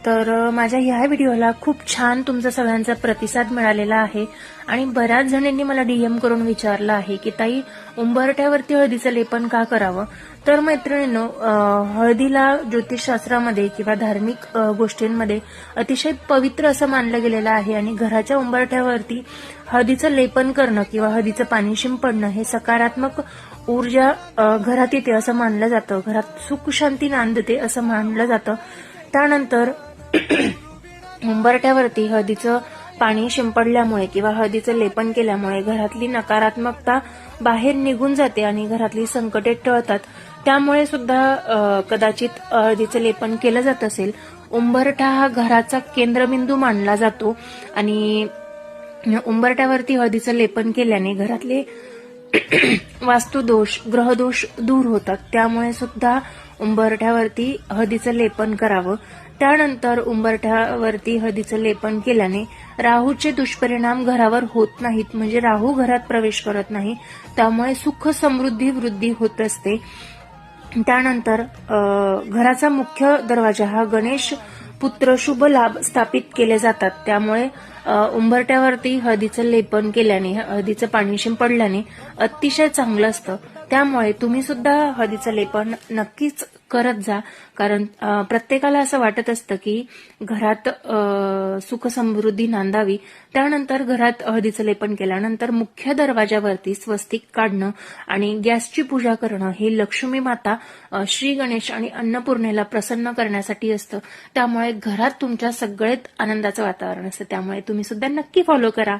तर माझ्या ह्या व्हिडिओला खूप छान तुमचा सगळ्यांचा प्रतिसाद मिळालेला आहे आणि बऱ्याच जणांनी मला डीएम करून विचारलं आहे की ताई उंबरठ्यावरती हळदीचं लेपन का करावं. तर मैत्रिणींनो, हळदीला ज्योतिषशास्त्रामध्ये किंवा धार्मिक गोष्टींमध्ये अतिशय पवित्र असं मानलं गेलेलं आहे आणि घराच्या उंबरठ्यावरती हळदीचं लेपन करणं किंवा हळदीचं पाणी शिंपडणं हे सकारात्मक ऊर्जा घरात येते असं मानलं जातं, घरात सुख शांती नांदते असं मानलं जातं. त्यानंतर उंबरठ्यावरती हळदीचं पाणी शिंपडल्यामुळे किंवा हळदीचं लेपन केल्यामुळे घरातली नकारात्मकता बाहेर निघून जाते आणि घरातली संकटे टळतात. त्यामुळे सुद्धा कदाचित हळदीचं लेपन केलं जात असेल. उंबरठा हा घराचा केंद्रबिंदू मानला जातो आणि उंबरठ्यावरती हळदीचं लेपन केल्याने घरातले वास्तुदोष, ग्रहदोष दूर होतात. त्यामुळे सुद्धा उंबरठ्यावरती हळदीचं लेपन करावं. त्यानंतर उंबरठ्यावरती हळदीचं लेपन केल्याने राहूचे दुष्परिणाम घरावर होत नाहीत, म्हणजे राहू घरात प्रवेश करत नाही. त्यामुळे सुख समृद्धी वृद्धी होत असते. त्यानंतर घराचा मुख्य दरवाजा हा गणेश पुत्र शुभ लाभ स्थापित केले जातात. त्यामुळे उंबरठ्यावरती हळदीचं लेपन केल्याने, हळदीचं पाणी शिंपडल्याने अतिशय चांगलं असतं. त्यामुळे तुम्ही सुद्धा हळदीचं लेपन नक्कीच करत जा, कारण प्रत्येकाला असं वाटत असतं की घरात सुख समृद्धी नांदावी. त्यानंतर घरात हळदीचं लेपन केल्यानंतर मुख्य दरवाजावरती स्वस्तिक काढणं आणि गॅसची पूजा करणं हे लक्ष्मी माता, श्री गणेश आणि अन्नपूर्णेला प्रसन्न करण्यासाठी असतं. त्यामुळे घरात तुमच्या सगळ्यात आनंदाचं वातावरण असतं. त्यामुळे तुम्ही सुद्धा नक्की फॉलो करा.